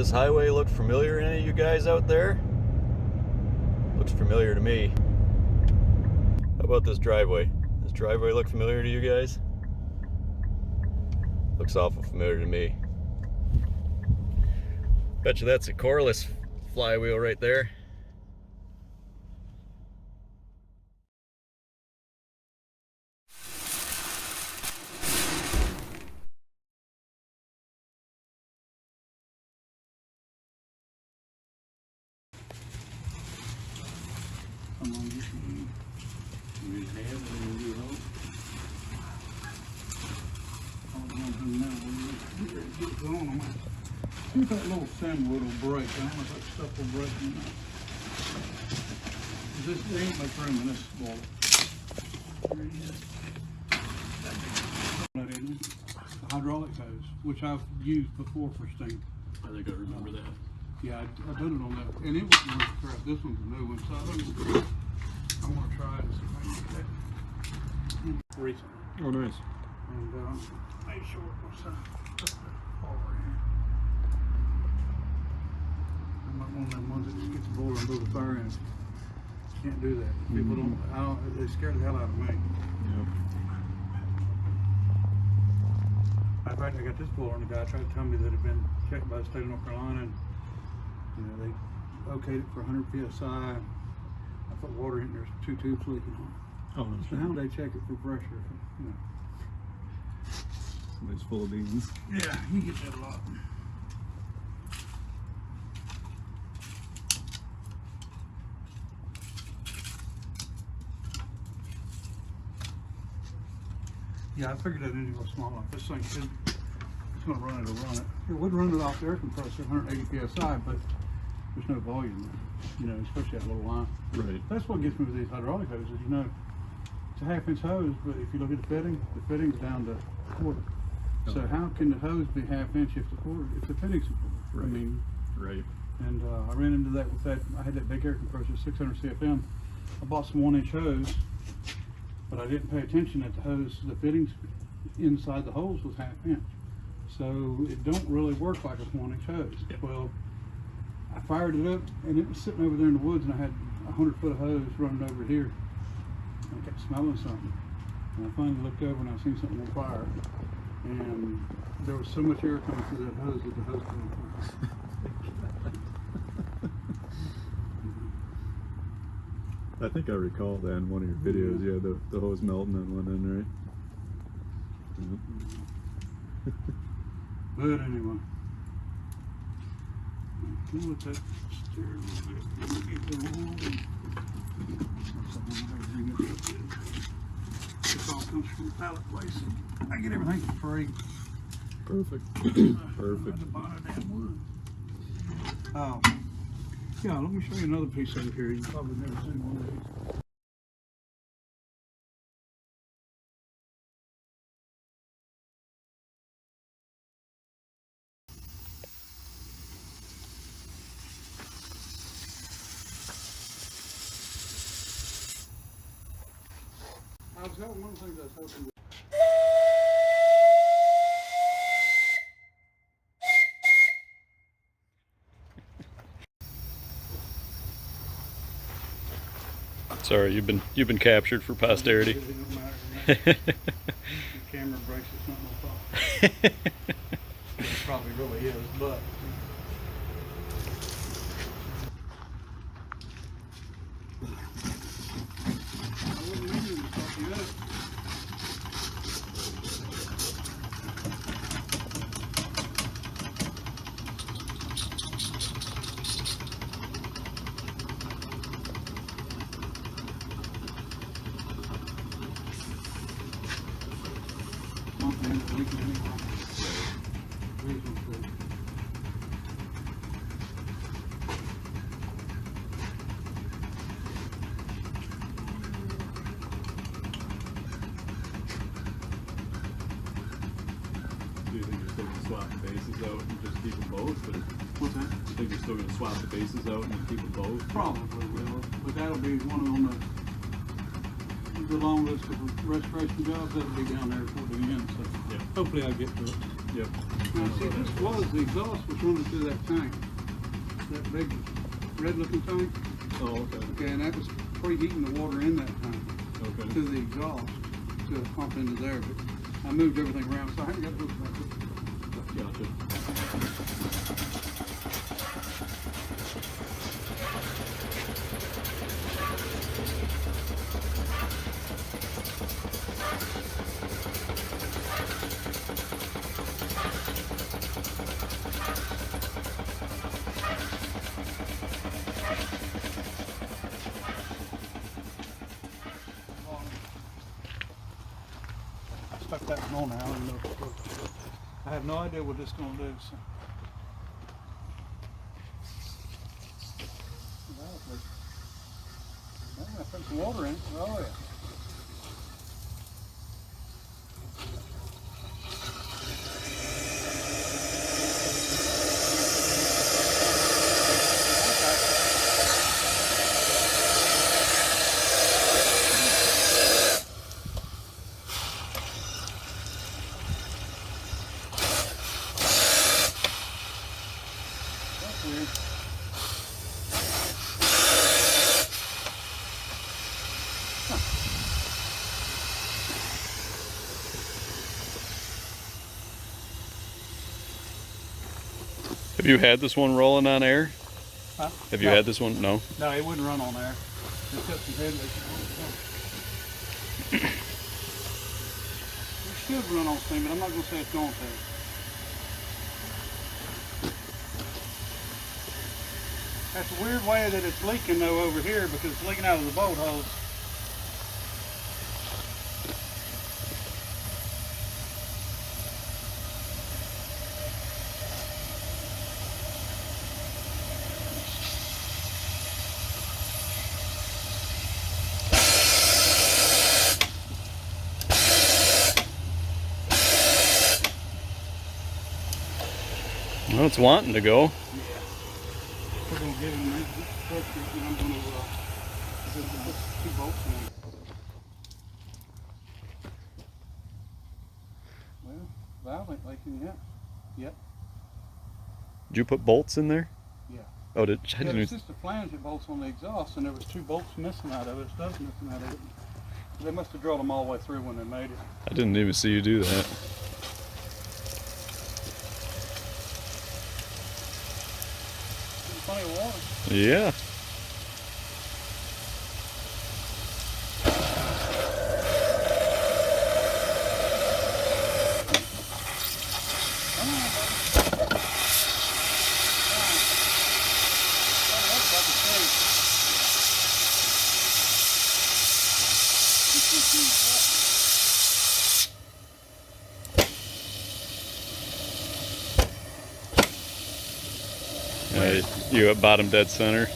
This highway look familiar to any of you guys out there? Looks familiar to me. How about this driveway? Does this driveway look familiar to you guys? Looks awful familiar to me. Bet you that's a coreless flywheel right there. Come on, you can use head and you hope. Get going on that. See if that little sandwood will break. I don't know if that stuff will break or not. There ain't much room in this bowl. There it is. That in it. The hydraulic hose, which I've used before for steam. I think I remember that. Yeah, I done it on that, and it wasn't worth the crap. This one's a new one, so I want to try it and see if I can get that recently. Oh, nice. And make sure it was over here. I'm not one of them ones that just gets a boiler and blows the fire in. Can't do that. People they scare the hell out of me. Yep. In fact, I got this boiler and the guy tried to tell me that it had been checked by the state of North Carolina, and you know, they okayed it for 100 psi. I put water in there, there's 2 tubes leaking on it. Oh, that's So how do they check it for pressure? You know. Somebody's full of beans. Yeah, you get that a lot. Yeah, I figured that engine was small enough. This thing it's going to run it to run it. It would run it off the air compressor, 180 psi, but there's no volume there, you know, especially that little line. Right. That's what gets me with these hydraulic hoses. You know, it's a 1/2 inch hose, but if you look at the fitting's down to 1/4. So how can the hose be 1/2 inch if the fittings are 1/4? Right. I mean, Right. and I ran into that with that. I had that big air compressor, 600 CFM. I bought some 1-inch hose, but I didn't pay attention that the fittings inside the holes was 1/2 inch. So it don't really work like a 1-inch hose. Yeah. Well, I fired it up and it was sitting over there in the woods, and I had 100 foot of hose running over here. And I kept smelling something. And I finally looked over and I seen something on fire. And there was so much air coming through that hose that the hose was on fire. I think I recall that in one of your videos. You had the hose melting on one end, right? Yep. But anyway, we'll let that steer a little bit. Keep it rolling. This all comes from the pallet place. I get everything for free. Perfect. Perfect. I buy a damn wood. Oh, yeah. Let me show you another piece over here. You've probably never seen one of these. That was one of the things I was hoping to. Sorry, you've been captured for posterity. It doesn't matter. The camera breaks, it's not my fault. It probably really is, but. I wouldn't need to talk you up. Do you think you're still going to swap the bases out and just keep them both? Or What's that? do you think you're still going to swap the bases out and keep them both? Probably will, but that'll be one on the long list of restoration jobs. That'll be down there toward the end, so Yeah. hopefully I'll get to it. Yep. Now, see, this was, the exhaust was running through that tank. That big red looking tank. Oh, okay. Okay, and that was preheating the water in that tank Okay. to the exhaust to pump into there. But I moved everything around, so I haven't got hooked back up. Gotcha. I stuck that one on now. I have no idea what this is going to do. So. I'm going to put some water in it. Oh, yeah. That's weird. Have you had this one rolling on air? Huh? Have you No. had this one? No. No, it wouldn't run on there. It's got some head leaks. It should run on steam, but I'm not going to say it's going to. That's a weird way that it's leaking though over here because it's leaking out of the bolt hose. Well, it's wanting to go. We're going to give him that pressure and I'm going to put 2 bolts in. Well, valve ain't leaking yet. Yep. Did you put bolts in there? Yeah. Oh, did I Yeah, didn't it's even- just the flange that bolts on the exhaust, and there was 2 bolts missing out of it, stuff missing out of it. They must have drilled them all the way through when they made it. I didn't even see you do that. Plenty of water. Yeah. You at bottom dead center.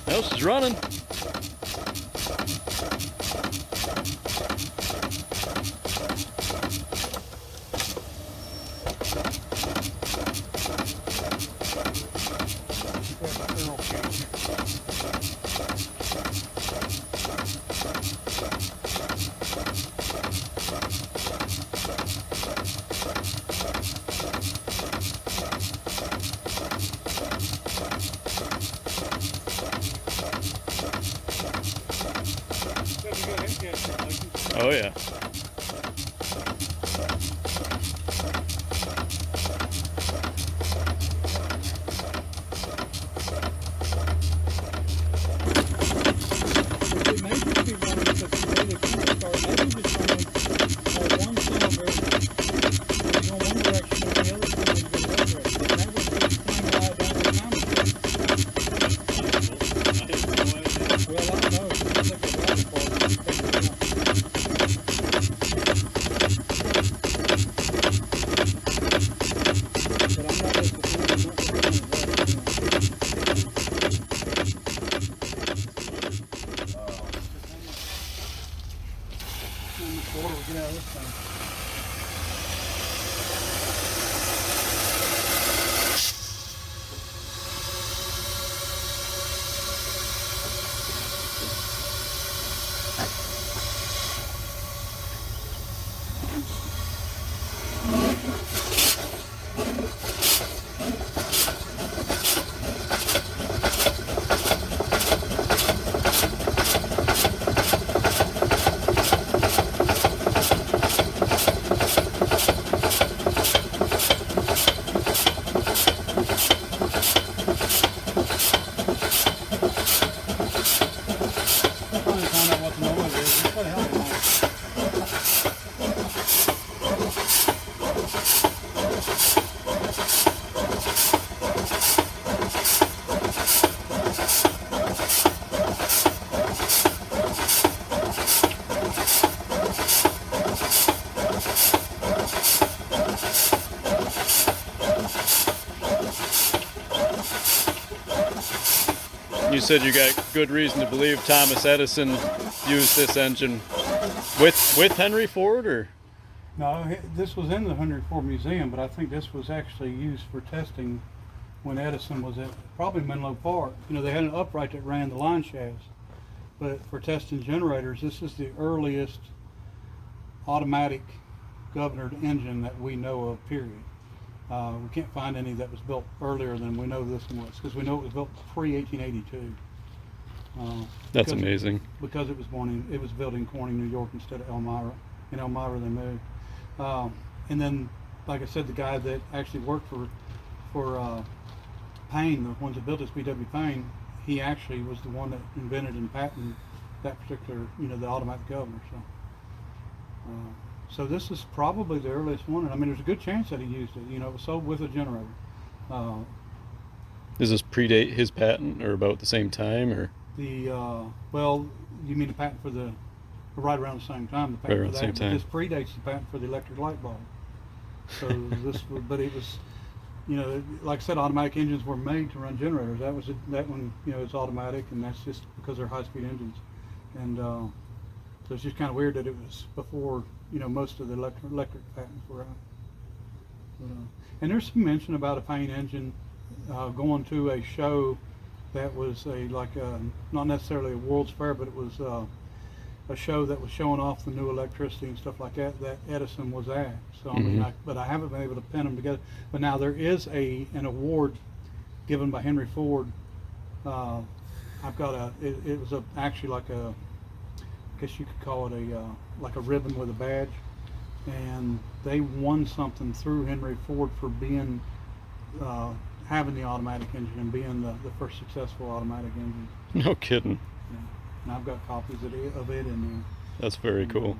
House is running. You said you got good reason to believe Thomas Edison used this engine with Henry Ford, or? No, this was in the Henry Ford Museum, but I think this was actually used for testing when Edison was at probably Menlo Park. You know, they had an upright that ran the line shafts, but for testing generators, this is the earliest automatic governored engine that we know of, period. We can't find any that was built earlier than we know this one was, because we know it was built pre-1882. That's amazing. Because it was built in Corning, New York instead of Elmira. In Elmira they moved. And then, like I said, the guy that actually worked for Payne, the ones that built this, B.W. Payne, he actually was the one that invented and patented that particular, the automatic governor. So this is probably the earliest one. And I mean, there's a good chance that he used it. It was sold with a generator. Does this predate his patent, or about the same time, or? Well, you mean the patent for the right around the same time? The patent right around the same time. This predates the patent for the electric light bulb. So but it was, like I said, automatic engines were made to run generators. That one, it's automatic, and that's just because they're high-speed engines. And so it's just kind of weird that it was before, most of the electric patents were out. And there's some mention about a Payne engine going to a show that was not necessarily a World's Fair, but it was a show that was showing off the new electricity and stuff like that Edison was at. So I mean, but I haven't been able to pin them together. But now there is an award given by Henry Ford. I've got it was actually like a, I guess you could call it like a ribbon with a badge, and they won something through Henry Ford for being having the automatic engine and being the first successful automatic engine. No kidding. Yeah. And I've got copies of it in there. That's very cool.